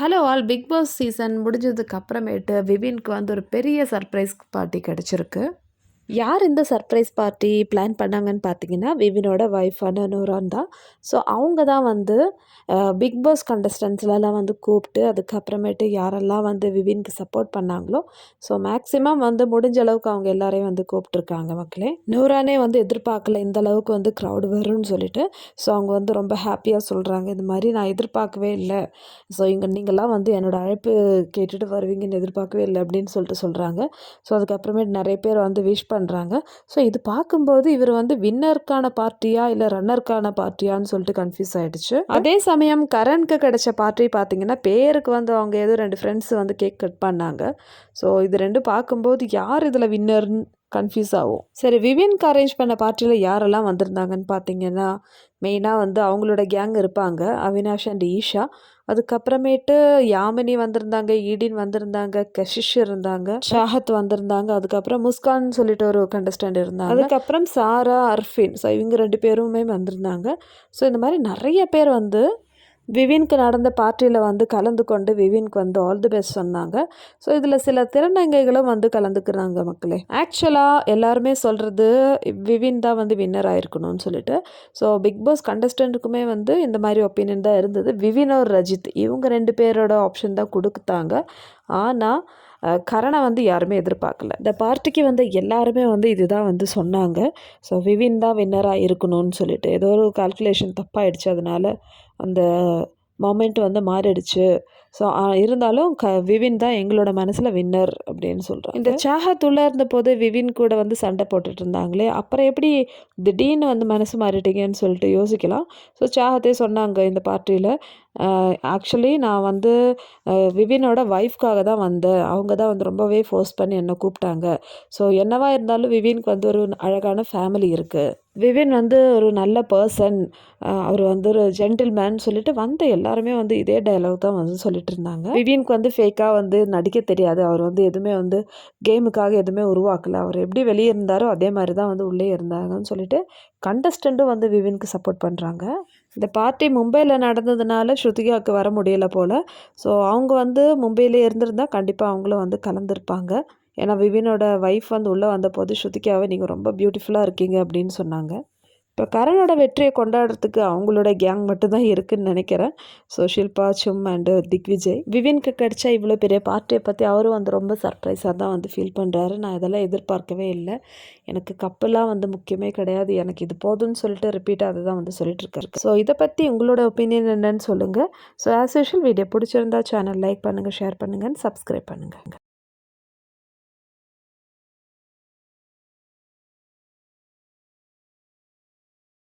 Hello all! Bigg Boss season முடிஞ்சதுக்கு அப்புறமேட்டு விவின்க்கு வந்து ஒரு பெரிய சர்ப்ரைஸ் பார்ட்டி கிடைச்சிருக்கு. யார் இந்த சர்ப்ரைஸ் பார்ட்டி பிளான் பண்ணாங்கன்னு பார்த்தீங்கன்னா, விவினோட ஒய்ஃபான நூரான் தான். ஸோ அவங்க தான் வந்து பிக் பாஸ் கண்டஸ்டன்ட்ஸ்லலாம் வந்து கூப்பிட்டு, அதுக்கப்புறமேட்டு யாரெல்லாம் வந்து விவின்க்கு சப்போர்ட் பண்ணாங்களோ, ஸோ மேக்ஸிமம் வந்து முடிஞ்ச அளவுக்கு அவங்க எல்லாரையும் வந்து கூப்பிட்டுருக்காங்க மக்களே. நூரானே வந்து எதிர்பார்க்கல இந்த அளவுக்கு வந்து க்ரௌட் வரும்னு சொல்லிட்டு. ஸோ அவங்க வந்து ரொம்ப ஹாப்பியாக சொல்கிறாங்க. இந்த மாதிரி நான் எதிர்பார்க்கவே இல்லை. ஸோ நீங்கள்லாம் வந்து என்னோட அழைப்பு கேட்டுட்டு வருவீங்கன்னு எதிர்பார்க்கவே இல்லை அப்படின்னு சொல்கிறாங்க. ஸோ அதுக்கப்புறமேட்டு நிறைய பேர் வந்து விஷ் பண்ணுறாங்க. ஸோ இது பார்க்கும்போது இவர் வந்து வின்னருக்கான பார்ட்டியா இல்லை ரன்னருக்கான பார்ட்டியான்னு சொல்லிட்டு கன்ஃபியூஸ் ஆகிடுச்சு. அதே சமயம் கரனுக்கு கிடைச்ச பார்ட்டி பார்த்தீங்கன்னா பேருக்கு வந்து அவங்க ஏதோ 2 ஃப்ரெண்ட்ஸ் வந்து கேக் கட் பண்ணாங்க. ஸோ இது ரெண்டும் பார்க்கும்போது யார் இதில் வின்னர்னு கன்ஃபியூஸ் ஆகும். சரி, விவின்க்கு அரேஞ்ச் பண்ண பார்ட்டியில் யாரெல்லாம் வந்திருந்தாங்கன்னு பார்த்தீங்கன்னா, மெயினாக வந்து அவங்களோட கேங் இருப்பாங்க. அவினாஷ் அண்ட் ஈஷா. அதுக்கப்புறமேட்டு யாமினி வந்திருந்தாங்க, ஈடின் வந்திருந்தாங்க, கஷிஷ் இருந்தாங்க, ஷாஹத் வந்திருந்தாங்க. அதுக்கப்புறம் முஸ்கான் சொல்லிட்டு ஒரு கண்டஸ்டன்ட் இருந்தாங்க. அதுக்கப்புறம் சாரா, அர்ஃபின். ஸோ இவங்க 2 பேருமே வந்திருந்தாங்க. ஸோ இந்த மாதிரி நிறைய பேர் வந்து விவின்க்கு நடந்த பார்ட்டியில் வந்து கலந்து கொண்டு விவின்க்கு வந்து ஆல் தி பெஸ்ட் சொன்னாங்க. ஸோ இதில் சில திறனங்கைகளும் வந்து கலந்துக்கிறாங்க மக்களே. ஆக்சுவலாக எல்லாருமே சொல்கிறது விவின் தான் வந்து வின்னர் ஆயிருக்கணும்னு சொல்லிட்டு. ஸோ பிக் பாஸ் கண்டஸ்டண்ட்டுக்குமே வந்து இந்த மாதிரி ஒப்பீனியன் தான் இருந்தது. விவின் ஒரு ரஜித் இவங்க 2 பேரோட ஆப்ஷன் தான் கொடுத்தாங்க. ஆனால் கரணை வந்து யாருமே எதிர்பார்க்கல. இந்த பார்ட்டிக்கு வந்து எல்லாருமே வந்து இதுதான் வந்து சொன்னாங்க. ஸோ விவின் தான் வின்னராக இருக்கணும்னு சொல்லிட்டு ஏதோ ஒரு கால்குலேஷன் தப்பாயிடுச்சு. அதனால அந்த மொமெண்ட் வந்து மாறிடுச்சு. ஸோ இருந்தாலும் விவின் தான் எங்களோட மனசில் வின்னர் அப்படின்னு சொல்கிறோம். இந்த சாஹத் உள்ளே இருந்தபோது விவின் கூட வந்து சண்டை போட்டுட்டு இருந்தாங்களே, அப்புறம் எப்படி திடீர்னு வந்து மனசு மாறிட்டீங்கன்னு சொல்லிட்டு யோசிக்கலாம். ஸோ சாஹத்தே சொன்னாங்க இந்த பார்ட்டியில், ஆக்சுவலி நான் வந்து விவினோட ஒய்ஃப்காக தான் வந்தேன். அவங்க தான் வந்து ரொம்பவே ஃபோர்ஸ் பண்ணி என்னை கூப்பிட்டாங்க. ஸோ என்னவா இருந்தாலும் விவின்க்கு வந்து ஒரு அழகான ஃபேமிலி இருக்குது. விவின் வந்து ஒரு நல்ல பர்சன், அவர் வந்து ஒரு ஜென்டில்மேன் சொல்லிட்டு வந்த எல்லாருமே வந்து இதே டயலாக் தான் வந்து சொல்லிட்டு இருந்தாங்க. விவின்க்கு வந்து ஃபேக்காக வந்து நடிக்க தெரியாது. அவர் வந்து எதுவுமே வந்து கேமுக்காக எதுவுமே உருவாக்கலை. அவர் எப்படி வெளியே இருந்தாரோ அதே மாதிரி தான் வந்து உள்ளே இருந்தாங்கன்னு சொல்லிட்டு கண்டஸ்டண்ட்டும் வந்து விவின்க்கு சப்போர்ட் பண்ணுறாங்க. இந்த பார்ட்டி மும்பையில் நடந்ததுனால ஸ்ருதிகாவுக்கு வர முடியலை போல். ஸோ அவங்க வந்து மும்பையிலே இருந்திருந்தால் கண்டிப்பாக அவங்களும் வந்து கலந்துருப்பாங்க. ஏன்னா விவினோட ஒய்ஃப் வந்து உள்ளே வந்தபோது ஸ்ருதிகாவை நீங்கள் ரொம்ப பியூட்டிஃபுல்லாக இருக்கீங்க அப்படின்னு சொன்னாங்க. இப்போ கரனோட வெற்றியை கொண்டாடுறதுக்கு அவங்களோட கேங் மட்டும்தான் இருக்குதுன்னு நினைக்கிறேன். ஸோ ஷில்பா, சும் அண்டு திக்விஜய். விவின்க்கு கிடைச்ச இவ்வளோ பெரிய பார்ட்டியை பற்றி அவரும் வந்து ரொம்ப சர்ப்ரைஸாக தான் வந்து ஃபீல் பண்ணுறாரு. நான் இதெல்லாம் எதிர்பார்க்கவே இல்லை. எனக்கு கப்பெல்லாம் வந்து முக்கியமே கிடையாது, எனக்கு இது போதும்னு சொல்லிட்டு ரிப்பீட்டாக அதை தான் வந்து சொல்லிட்டு இருக்காரு. ஸோ இதை பற்றி உங்களோட ஒப்பீனியன் என்னன்னு சொல்லுங்கள். ஸோ ஆஸ் யூஷுவல் வீடியோ பிடிச்சிருந்தா சேனல் லைக் பண்ணுங்கள், ஷேர் பண்ணுங்கள், சப்ஸ்கிரைப் பண்ணுங்கள்.